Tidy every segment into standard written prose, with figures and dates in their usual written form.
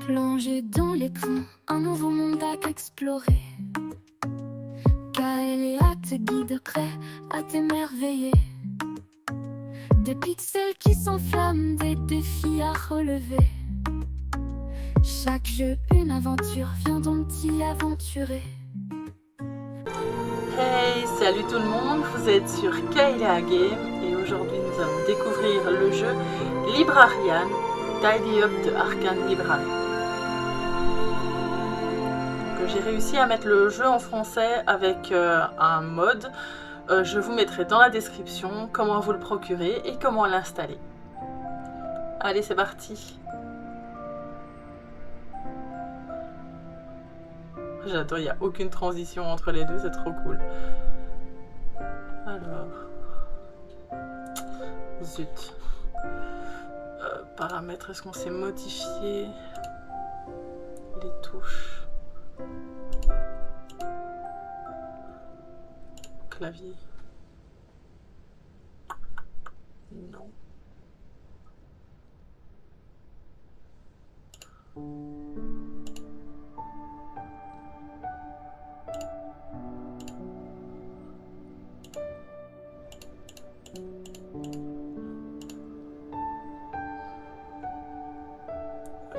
Plongé dans l'écran, un nouveau monde à explorer. Kaelia te guiderait à t'émerveiller. Des pixels qui s'enflamment, des défis à relever. Chaque jeu une aventure, viens donc t'y aventurer. Hey, salut tout le monde, vous êtes sur Kaelia Game et aujourd'hui nous allons découvrir le jeu Librarian Tidy Up de Arcane Library. J'ai réussi à mettre le jeu en français avec un mod. Je vous mettrai dans la description comment vous le procurer et comment l'installer. Allez, c'est parti. J'adore, il n'y a aucune transition entre les deux, c'est trop cool. Alors, zut. Paramètres, est-ce qu'on s'est modifié les touches? Clavier. Non.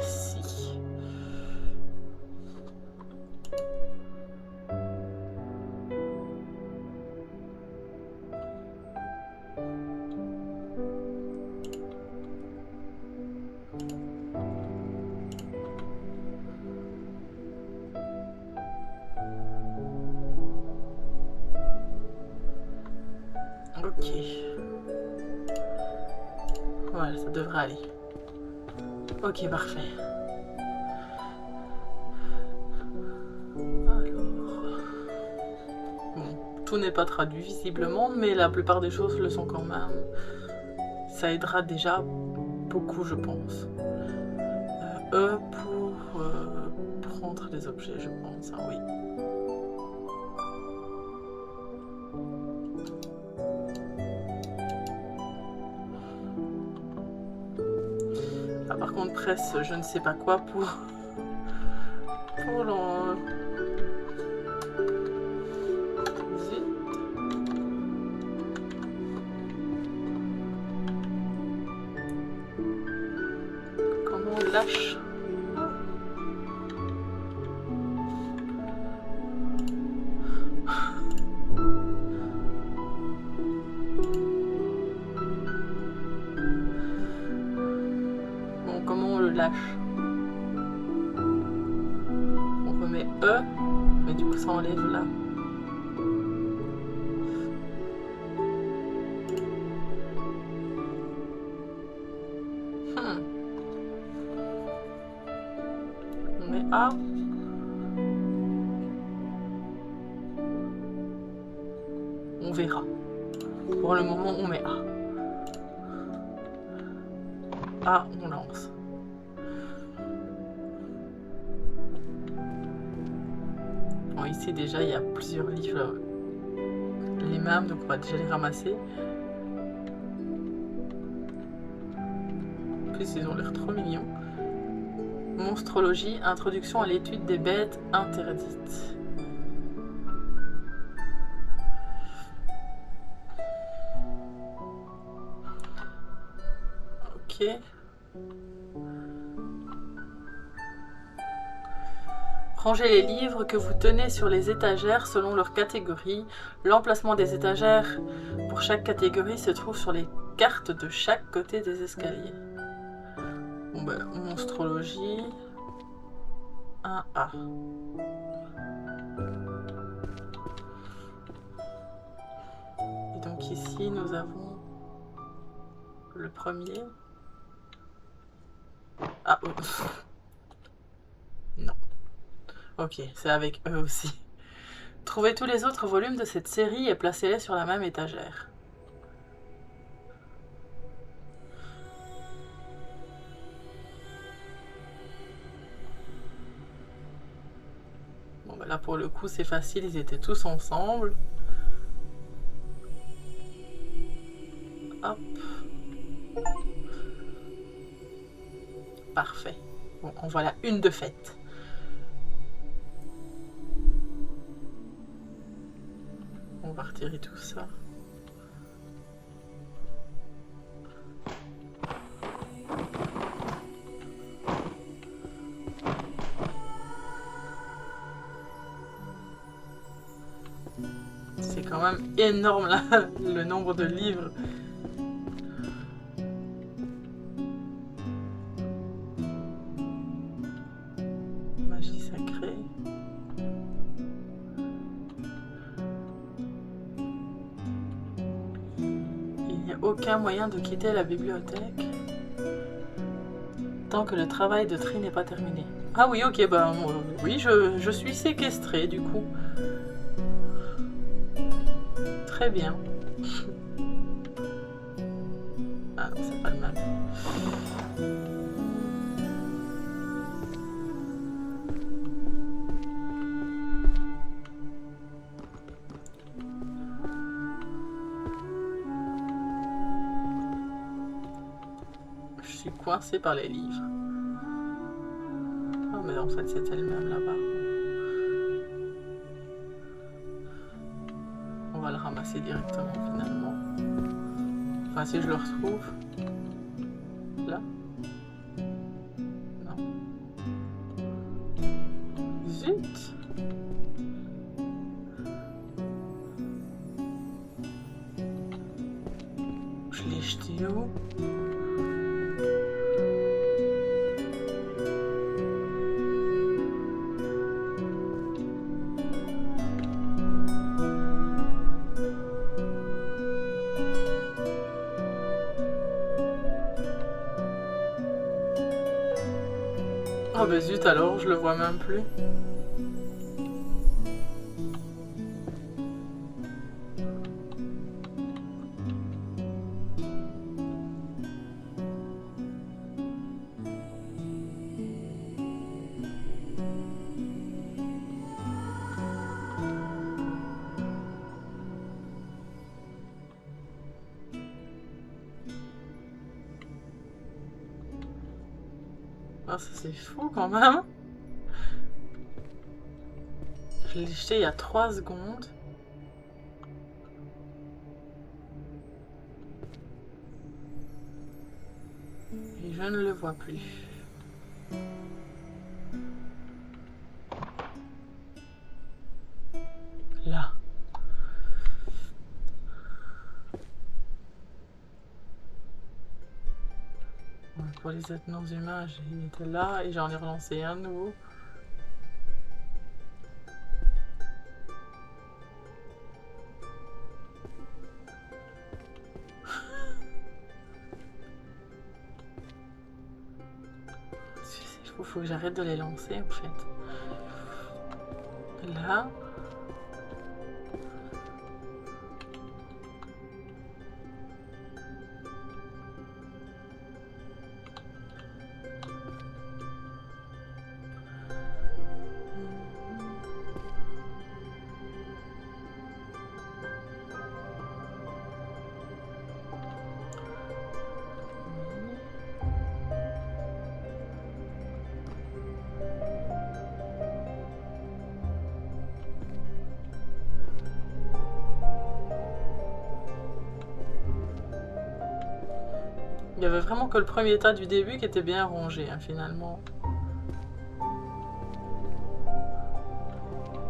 Si. Ok. Voilà, ça devrait aller. Ok, parfait. Alors... Bon, tout n'est pas traduit visiblement, mais la plupart des choses le sont quand même. Ça aidera déjà beaucoup, je pense. E pour prendre des objets, je pense, hein, oui. Ah, par contre, presse, je ne sais pas quoi pour l'en... Zut. Comment on lâche? Bon, comment on le lâche? On remet E, mais du coup ça enlève là. On met A. On verra. Pour le moment, on met A. A, on lance. Bon, ici déjà, il y a plusieurs livres. Les mêmes, donc on va déjà les ramasser. En plus, ils ont l'air trop mignons. Monstrologie, introduction à l'étude des bêtes interdites. Ok. Rangez les livres que vous tenez sur les étagères selon leur catégorie. L'emplacement des étagères pour chaque catégorie se trouve sur les cartes de chaque côté des escaliers. Bon ben, monstrologie 1A. Et donc ici nous avons le premier. Ah oh. Non. Ok, c'est avec eux aussi. Trouvez tous les autres volumes de cette série et placez-les sur la même étagère. Bon, ben là pour le coup c'est facile, ils étaient tous ensemble. Hop. Parfait. Bon, en voilà une de faite. On va retirer tout ça. C'est quand même énorme là, le nombre de livres. Magie sacrée. Il n'y a aucun moyen de quitter la bibliothèque tant que le travail de tri n'est pas terminé. Ah oui, ok, bah oui, je suis séquestrée du coup. Très bien. Ah non, c'est pas le même. Je suis coincée par les livres. Oh mais en fait c'était le même là-bas. On va le ramasser directement finalement. Enfin si je le retrouve. Là. Non. Zut. Je l'ai jeté où? Oh bah zut alors, je le vois même plus. Ah, ça c'est fou quand même. Je l'ai jeté il y a 3 secondes. Et je ne le vois plus. Là. Pour les êtres non humains, il était là et j'en ai relancé un nouveau. Il faut que j'arrête de les lancer en fait. Là. Il y avait vraiment que le premier tas du début qui était bien rangé, hein, finalement.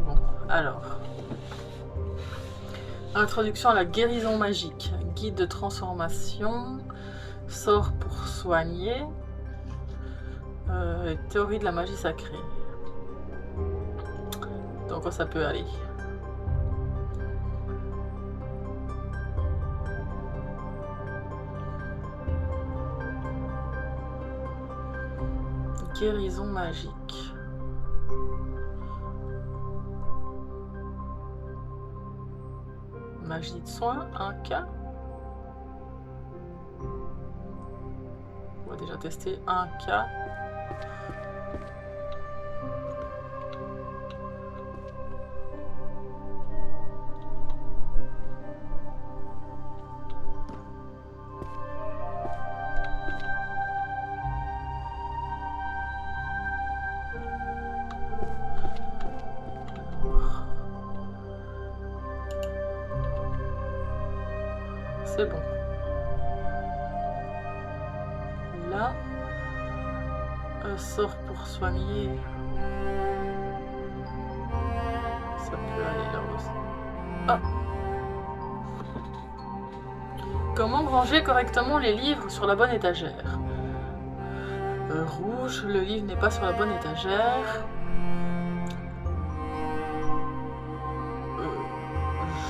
Bon, alors. Introduction à la guérison magique. Guide de transformation. Sort pour soigner. Théorie de la magie sacrée. Donc ça peut aller. Guérison magique. Magie de soin, un cas. On va déjà tester un cas. c'est bon. Là, un sort pour soigner. Ça peut aller là aussi. Ah! Comment ranger correctement les livres sur la bonne étagère? Rouge, le livre n'est pas sur la bonne étagère.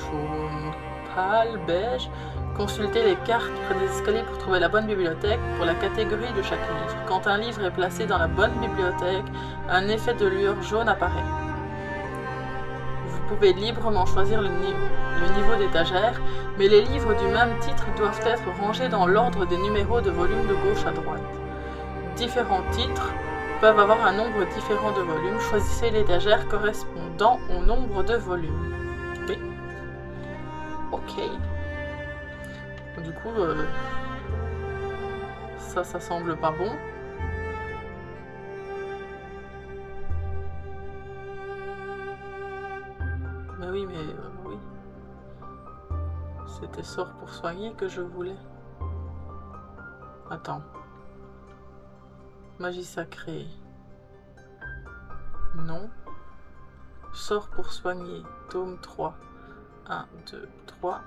Jaune pâle, beige. Consultez les cartes près des escaliers pour trouver la bonne bibliothèque pour la catégorie de chaque livre. Quand un livre est placé dans la bonne bibliothèque, un effet de lueur jaune apparaît. Vous pouvez librement choisir le niveau d'étagère, mais les livres du même titre doivent être rangés dans l'ordre des numéros de volume de gauche à droite. Différents titres peuvent avoir un nombre différent de volumes. Choisissez l'étagère correspondant au nombre de volumes. Oui. Ok. Du coup, ça semble pas bon. Mais oui, oui. C'était sort pour soigner que je voulais. Attends. Magie sacrée. Non. Sort pour soigner. Tome 3. 1, 2, 3.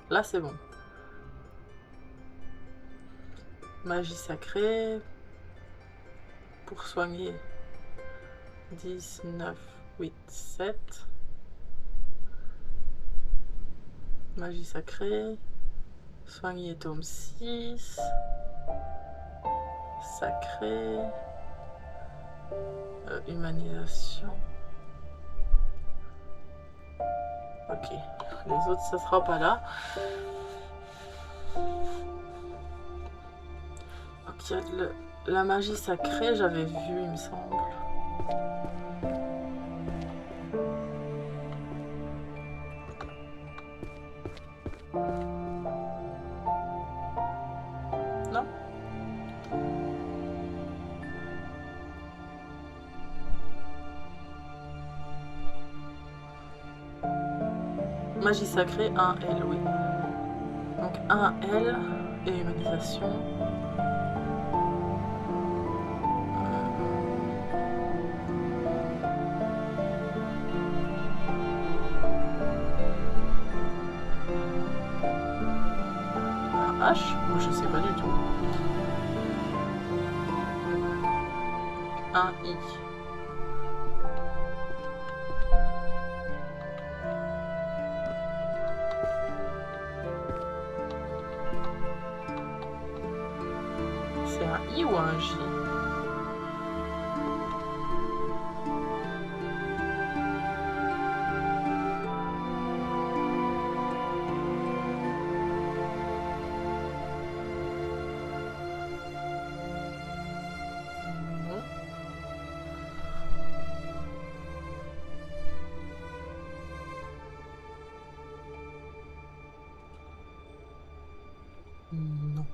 Là, c'est bon. Magie sacrée. Pour soigner. 10, 9, 8, 7. Magie sacrée. Soigner tome 6. Sacré. Humanisation. Ok. Les autres, ça sera pas là. Ok, la magie sacrée, j'avais vu, il me semble. Non. Magie sacrée, 1L, oui. Donc 1L et humanisation. Un H? Je sais pas du tout. Un I. C'est un I ou un J? Non.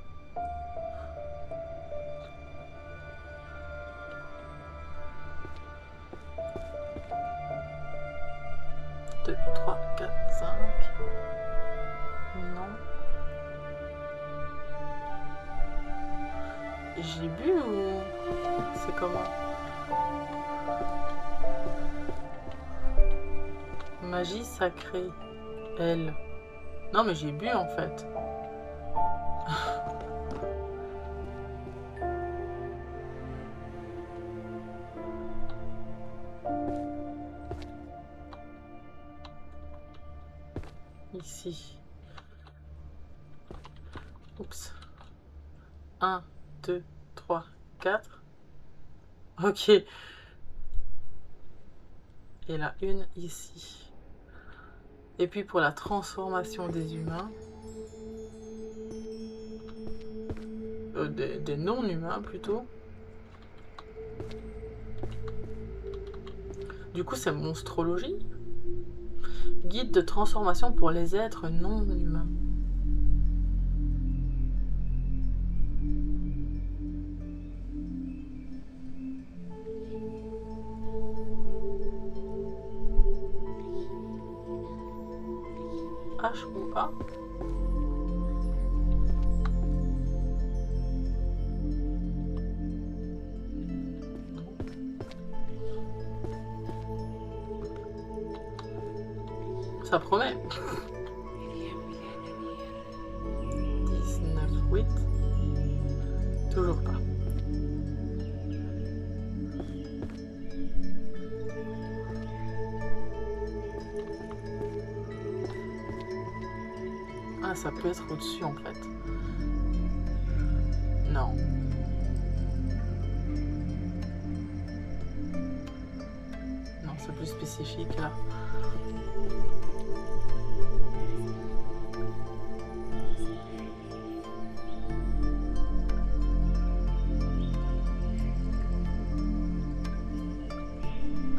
2, 3, 4, 5. Non. J'ai bu ou c'est comment? Magie sacrée. Elle. Non mais j'ai bu en fait. Ici. Oups. 1, 2, 3, 4. Ok. Et la une ici. Et puis pour la transformation des humains. Des non-humains plutôt. Du coup c'est monstrologie. Guide de transformation pour les êtres non-humains. H ou A? Ça promet. 19, 8. Toujours pas. Ah, ça peut être au-dessus en fait. Non. Non, c'est plus spécifique là.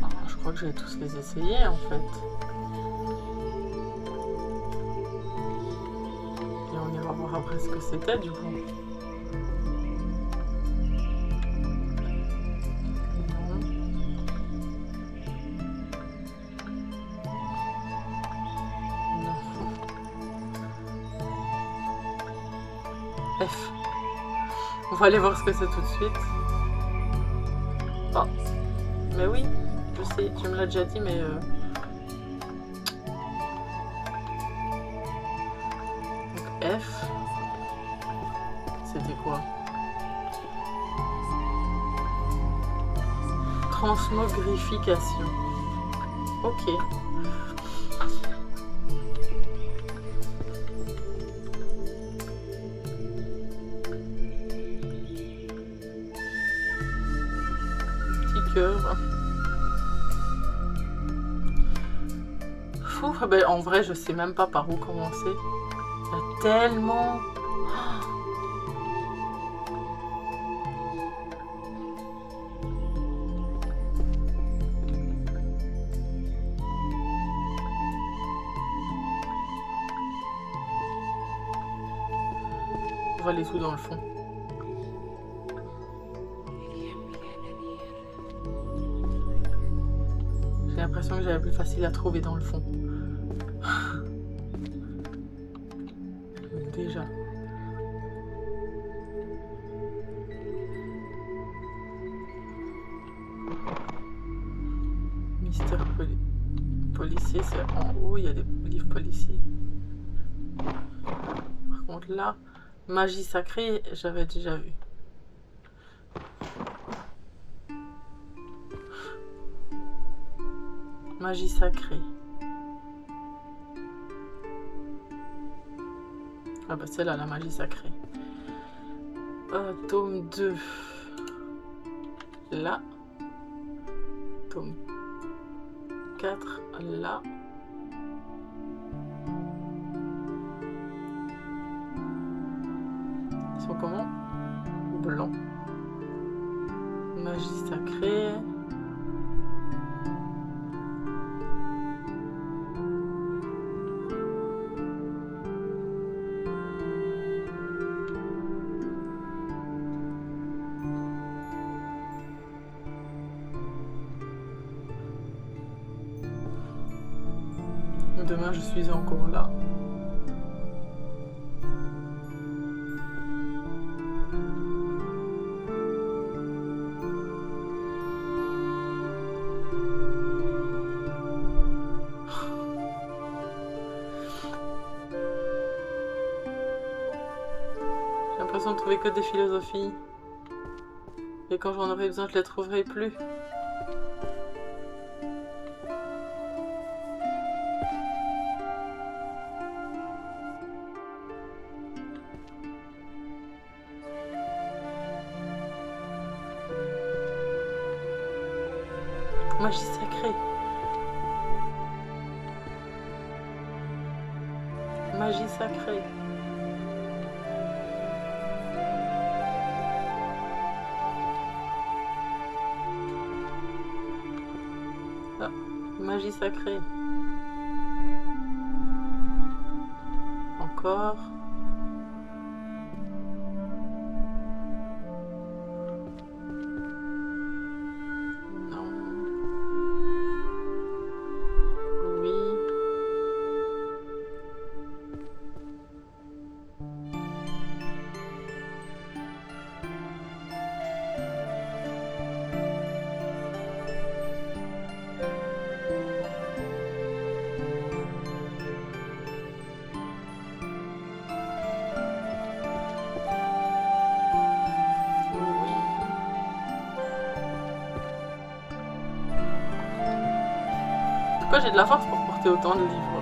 Ah, je crois que je vais tous les essayer en fait. Et on ira voir après ce que c'était du coup. F. On va aller voir ce que c'est tout de suite. Oh. Mais oui, je sais, tu me l'as déjà dit, mais... Donc F. C'était quoi? Transmogrification. Ok. Fou, ben, en vrai, je sais même pas par où commencer. Il y a tellement... On va aller tout dans le fond. J'ai l'impression que j'avais plus facile à trouver dans le fond. Déjà. Mystère policier, c'est en haut, il y a des livres policiers. Par contre là, magie sacrée, j'avais déjà vu. Magie sacrée. Ah bah c'est là la magie sacrée. Tome 2. Là. Tome 4. Là. Ils sont comment? Blanc. Magie sacrée. Demain, je suis encore là. J'ai l'impression de trouver que des philosophies. Et quand j'en aurai besoin, je les trouverai plus. Magie sacrée. Magie sacrée. Ah, magie sacrée. Encore. Pourquoi j'ai de la force pour porter autant de livres?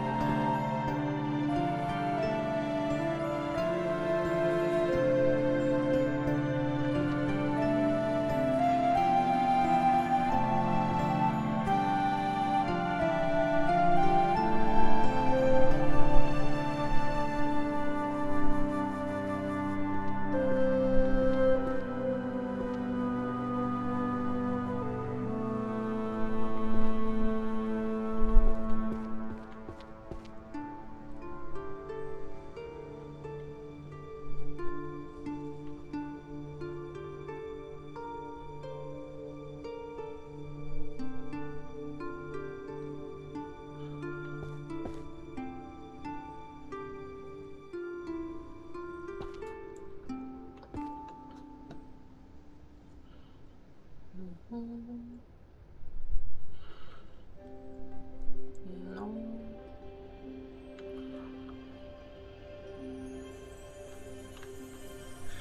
Non.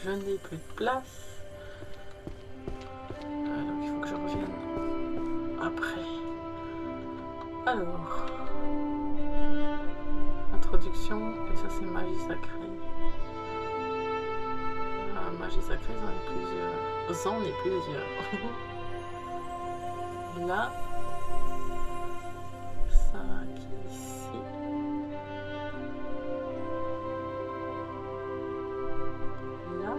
Je n'ai plus de place. Donc il faut que je revienne après. Alors. Introduction. Et ça c'est magie sacrée. Magie sacrée, j'en ai plusieurs. J'en ai plusieurs. Là. 5 ici. Là.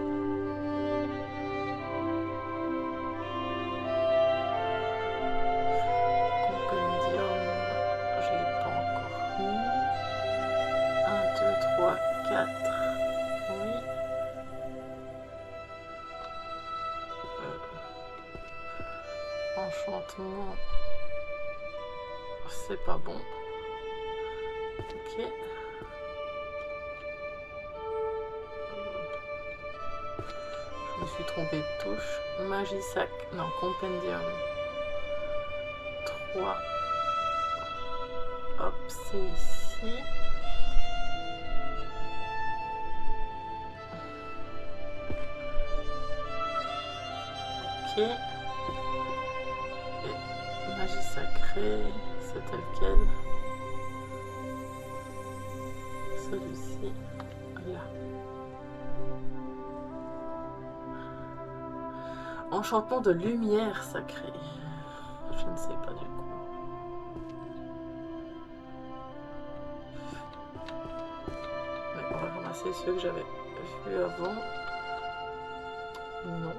Compendium, je ne l'ai pas encore mis. 1, 2, 3, 4. Oui. Enchantement. C'est pas bon. Ok. Je me suis trompée de touche. Magie sac. Non, compendium. 3. Hop, c'est ici. Ok. Et magie sacrée. C'était lequel? Celui-ci, là. Enchantement de lumière sacrée. Je ne sais pas du coup. Mais on va ramasser ceux que j'avais vus avant. Non.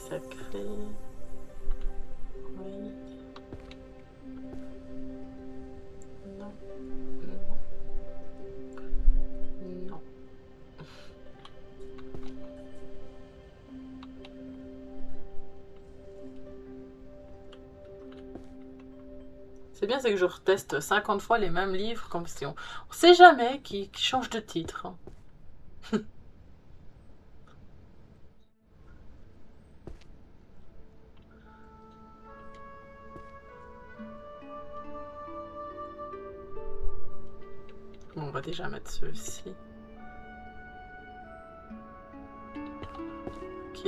Sacré. Oui. Non. Non. Non. C'est bien, c'est que je reteste 50 fois les mêmes livres, comme si on sait jamais qui change de titre. On va déjà mettre ceux-ci. Ok,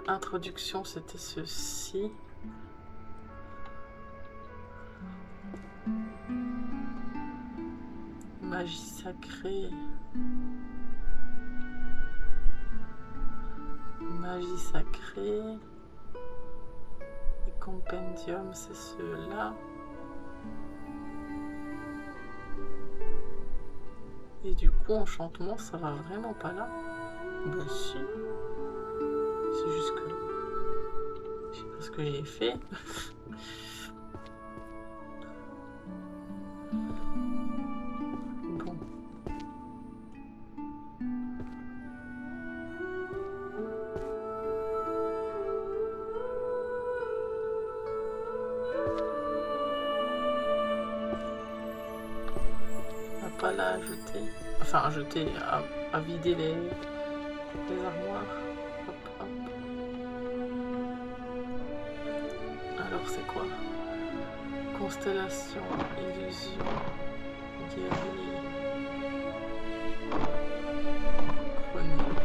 introduction, c'était ceci. Magie sacrée. Magie sacrée. Et compendium, c'est ceux-là. Et du coup, enchantement, ça va vraiment pas là. Bah si. C'est juste que... je sais pas ce que j'ai fait. Bon. pas la jeter. Enfin, à jeter, à vider les armoires. Hop, hop. Alors, c'est quoi? Constellation, illusion, guerrier, chronique.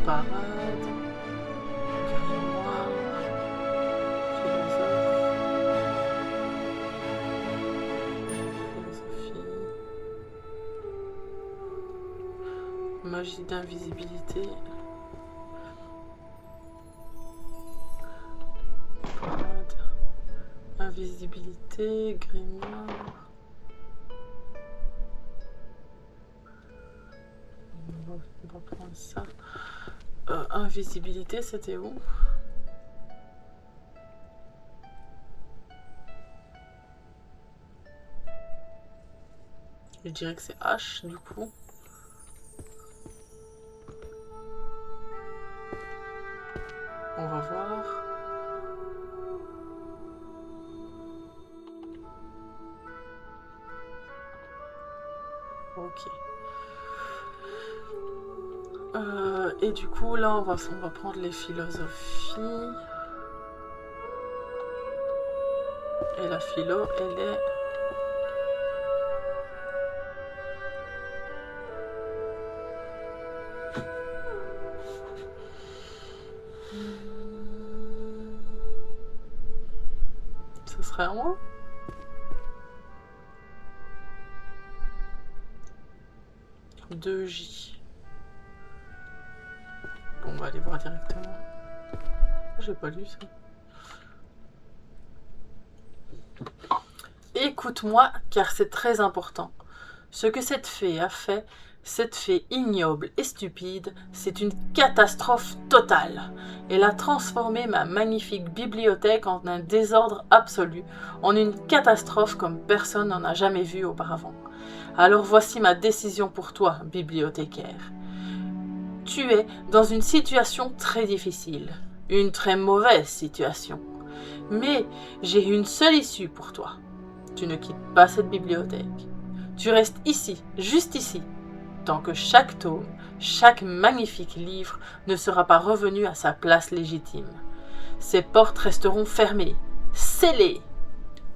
Parade, grimoire, philosophie, magie d'invisibilité, parade, invisibilité, grimoire. On va prendre ça. Invisibilité, c'était où? Je dirais que c'est H du coup. On va voir. Ok. Et du coup, là, on va prendre les philosophies. Et la philo, elle est... Ce serait à moi? Deux J. Bon, on va aller voir directement. J'ai pas lu ça. Écoute-moi, car c'est très important. Ce que cette fée a fait, cette fée ignoble et stupide, c'est une catastrophe totale. Elle a transformé ma magnifique bibliothèque en un désordre absolu, en une catastrophe comme personne n'en a jamais vu auparavant. Alors voici ma décision pour toi, bibliothécaire. Tu es dans une situation très difficile, une très mauvaise situation. Mais j'ai une seule issue pour toi. Tu ne quittes pas cette bibliothèque. Tu restes ici, juste ici, tant que chaque tome, chaque magnifique livre ne sera pas revenu à sa place légitime. Ces portes resteront fermées, scellées.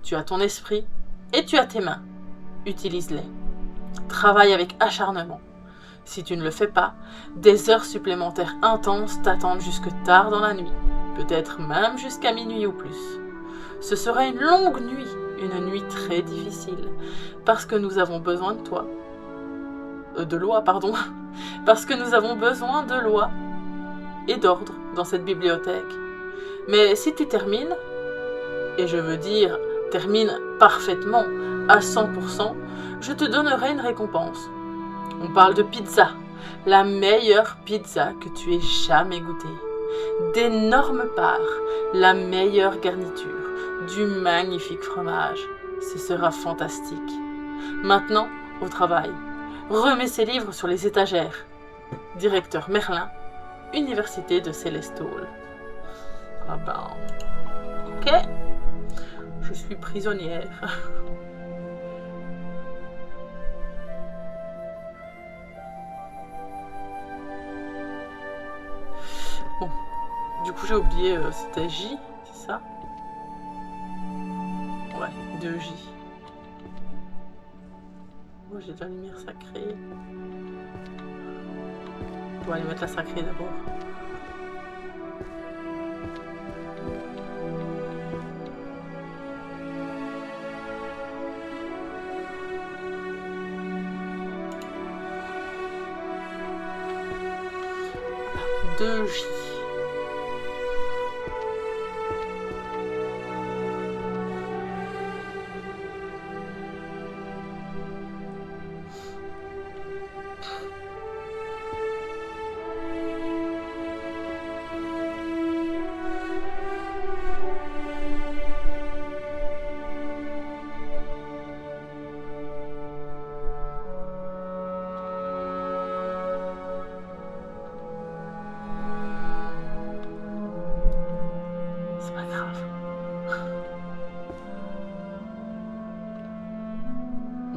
Tu as ton esprit et tu as tes mains. Utilise-les. Travaille avec acharnement. Si tu ne le fais pas, des heures supplémentaires intenses t'attendent jusque tard dans la nuit, peut-être même jusqu'à minuit ou plus. Ce sera une longue nuit, une nuit très difficile, parce que nous avons besoin de toi. De loi, pardon. Parce que nous avons besoin de loi et d'ordre dans cette bibliothèque. Mais si tu termines, et je veux dire termine parfaitement, à 100%, je te donnerai une récompense. On parle de pizza, la meilleure pizza que tu aies jamais goûtée. D'énormes parts, la meilleure garniture, du magnifique fromage. Ce sera fantastique. Maintenant, au travail. Remets ces livres sur les étagères. Directeur Merlin, Université de Célestol. Ah ben... Ok. Je suis prisonnière. Bon, du coup j'ai oublié, c'était J, c'est ça? Ouais, 2J. Moi j'ai de la lumière sacrée. On va aller mettre la sacrée d'abord. Voilà, 2J.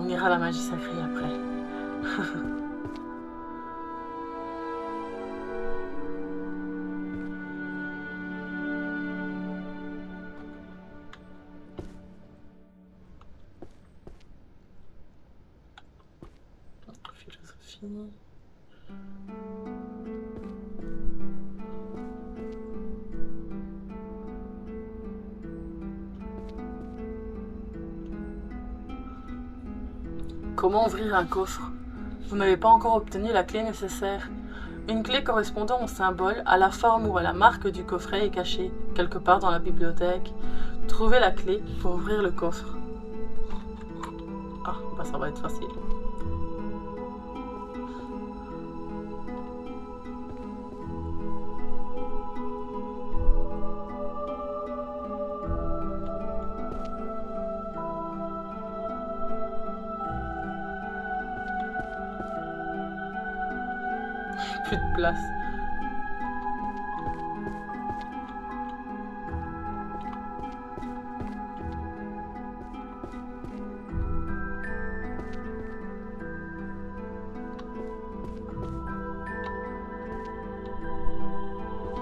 On ira à la magie sacrée après. Philosophie. Comment ouvrir un coffre? Vous n'avez pas encore obtenu la clé nécessaire. Une clé correspondant au symbole, à la forme ou à la marque du coffret est cachée, quelque part dans la bibliothèque. Trouvez la clé pour ouvrir le coffre. Ah, bah ça va être facile. Plus de place.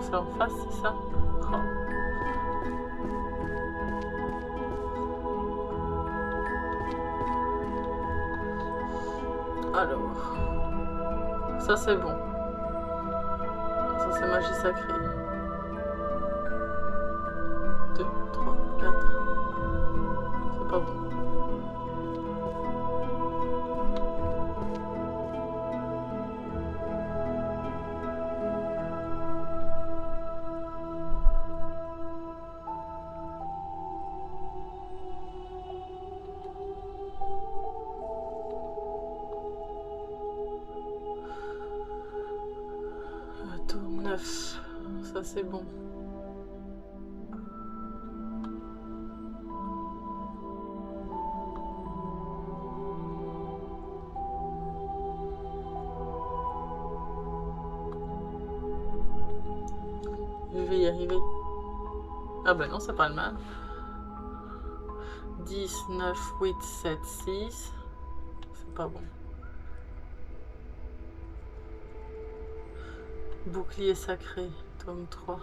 C'est en face, c'est ça? Oh. Alors, ça c'est bon. Ça c'est magie sacrée. 2, 3, 4. C'est pas bon. Tour 9. Ça c'est bon. Je vais y arriver. Ah ben non, c'est pas le même. 10, 9, 8, 7, 6. C'est pas bon. Bouclier sacré, tome 3.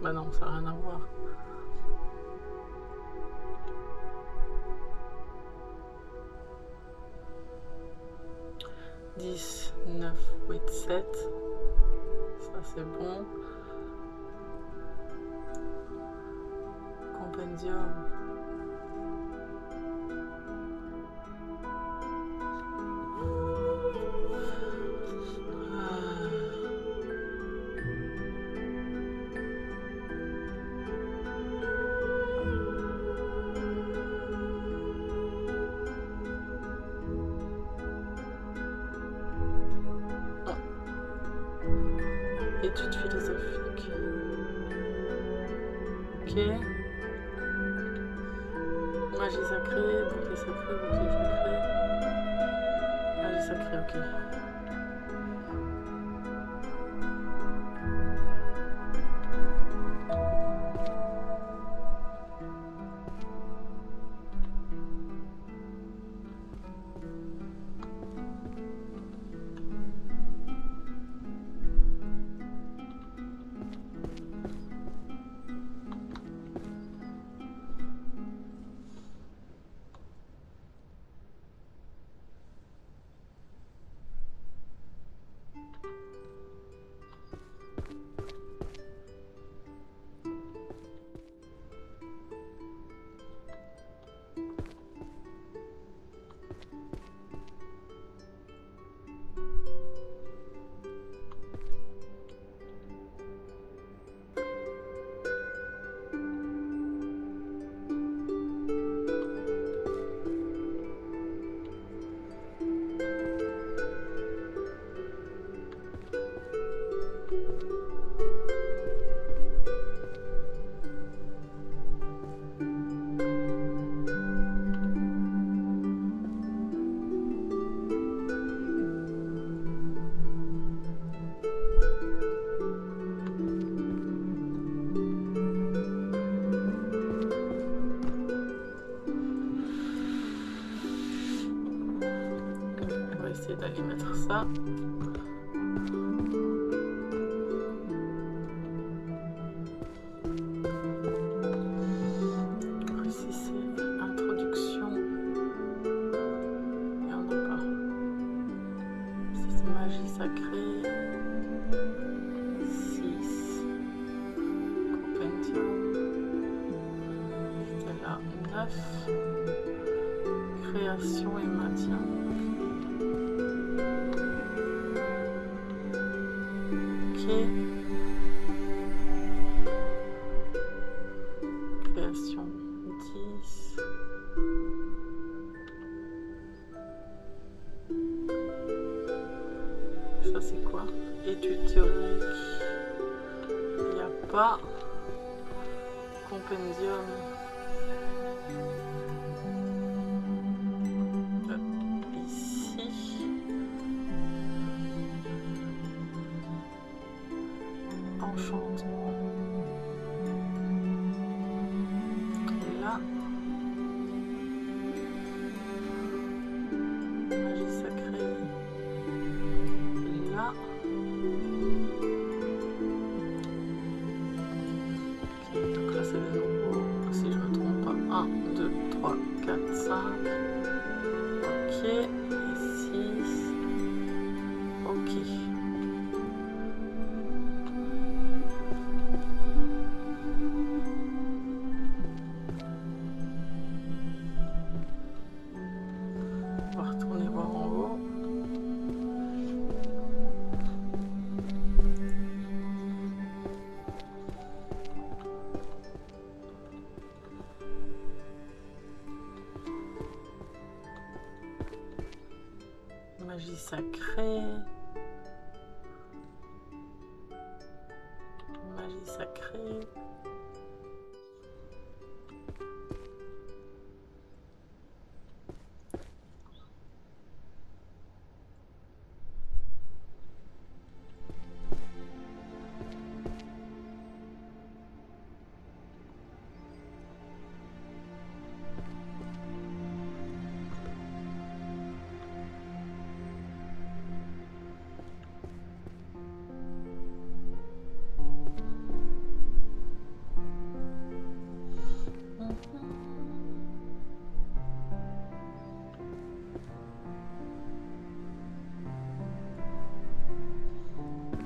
Bah non, ça n'a rien à voir. « 10, 9, 8, 7. Ça c'est bon. Compendium. Études philosophiques. Ok. Magie sacrée, bouclier sacré, bouclier sacré. Magie sacrée, ok. essayer d'aller mettre ça. Ici c'est introduction. Il n'y en a pas. Ici c'est magie sacrée. 6. Compendium. C'était là. 9. Création et maintien. Ok. Création 10. Ça c'est quoi? Étude théorique. Il n'y a pas. Compendium. Ici. Enchantement. Là. Magie sacrée. Là. Ok, donc là c'est de nouveau, si je me trompe pas, 1, 2, 3, 4, 5. Ok, et 6. Ok. On va retourner voir en haut. Magie sacrée. Magie sacrée.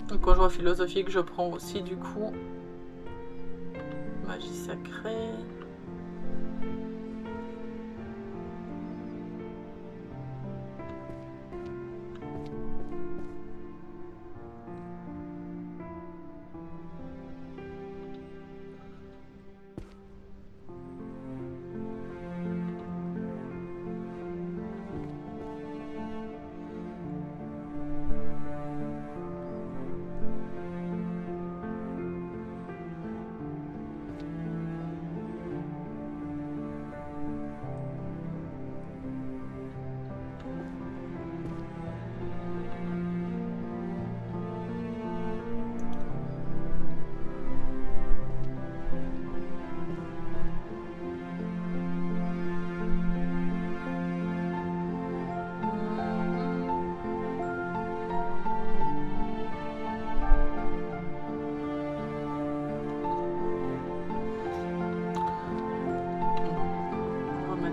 Donc quand je vois philosophique, je prends aussi du coup magie sacrée.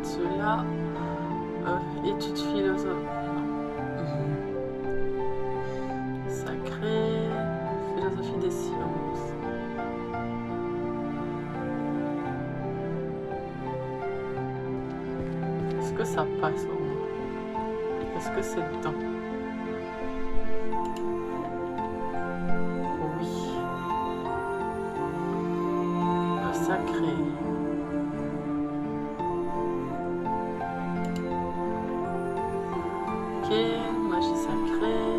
Cela, études philosophiques, sacrée, philosophie des sciences. Est-ce que ça passe au moins? Est-ce que c'est dedans? Oui. Le sacré. Ok, magie sacrée.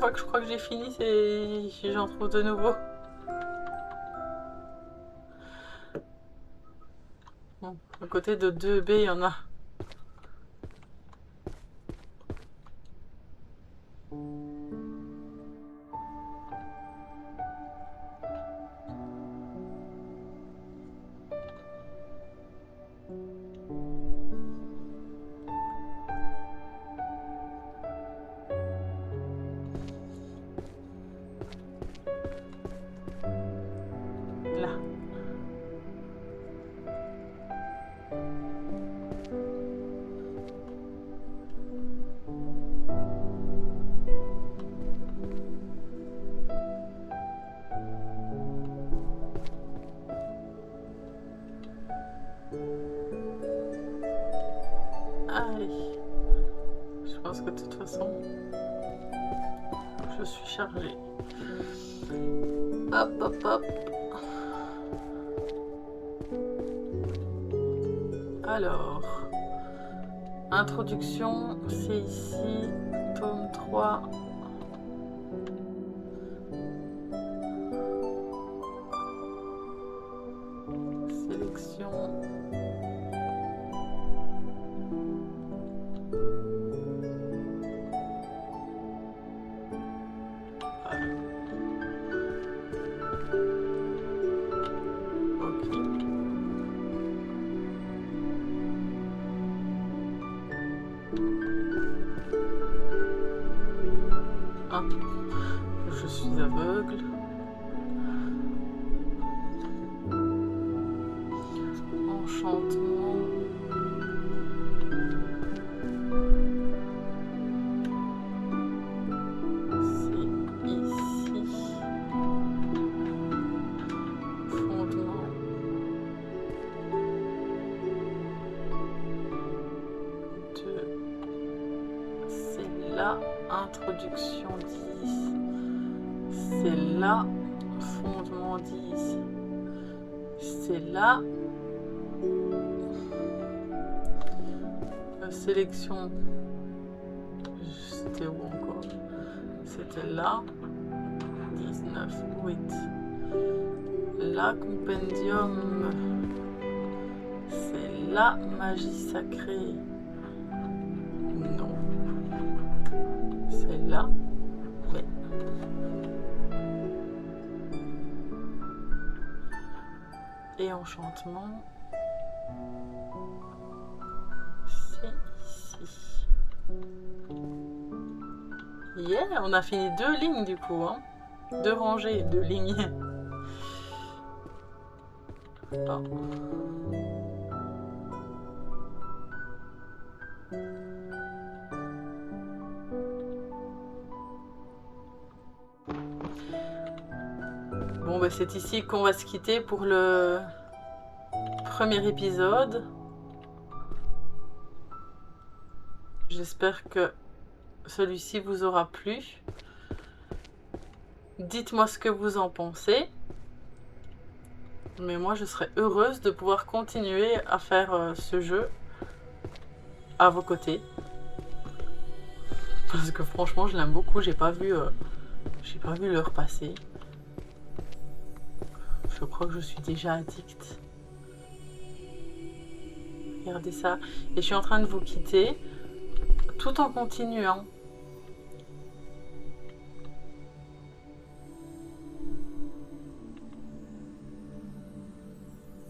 fois que je crois que j'ai fini, j'en trouve de nouveau. Bon, à côté de 2B, il y en a. Là. Allez. Je pense que de toute façon, je suis chargée. Hop, hop, hop. Alors, introduction, c'est ici, tome 3. Sélection. Ah, je suis aveugle. Enchantement. C'est ici. Fondement. C'est là. Introduction 10. C'est là. Fondement 10. C'est là. Sélection. C'était où encore? C'était là. 19. 8. Là, compendium. C'est la magie sacrée. Non. C'est là. Mais. Et enchantement. Ici. Yeah, on a fini 2 lignes du coup, hein. 2 rangées, 2 lignes. Oh. Bon, bah, c'est ici qu'on va se quitter pour le premier épisode. J'espère que celui-ci vous aura plu. Dites-moi ce que vous en pensez. Mais moi, je serais heureuse de pouvoir continuer à faire ce jeu à vos côtés. Parce que franchement, je l'aime beaucoup. J'ai pas vu l'heure passer. Je crois que je suis déjà addict. Regardez ça. Et je suis en train de vous quitter tout en continuant.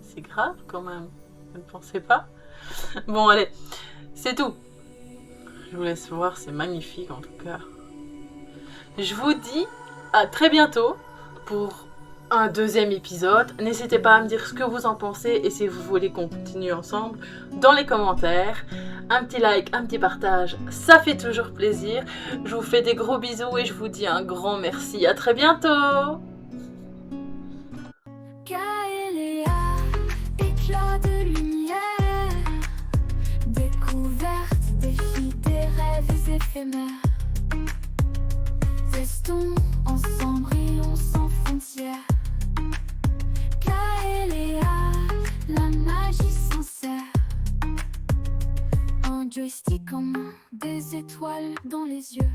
C'est grave quand même. Vous ne pensez pas? Bon, allez. C'est tout. Je vous laisse voir. C'est magnifique en tout cas. Je vous dis à très bientôt pour un deuxième épisode. N'hésitez pas à me dire ce que vous en pensez et si vous voulez qu'on continue ensemble dans les commentaires. Un petit like, un petit partage, ça fait toujours plaisir. Je vous fais des gros bisous et je vous dis un grand merci. À très bientôt. Kaeléa, éclat de lumière, découverte, défi des rêves éphémères. Restons ensemble, brillons sans frontières. Kaeléa, la magie sincère. Un joystick en main, des étoiles dans les yeux.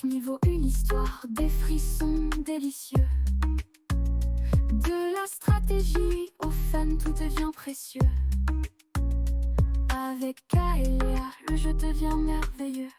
niveau une histoire, des frissons délicieux. De la stratégie au fun, tout devient précieux. Avec Kaelia, le jeu devient merveilleux.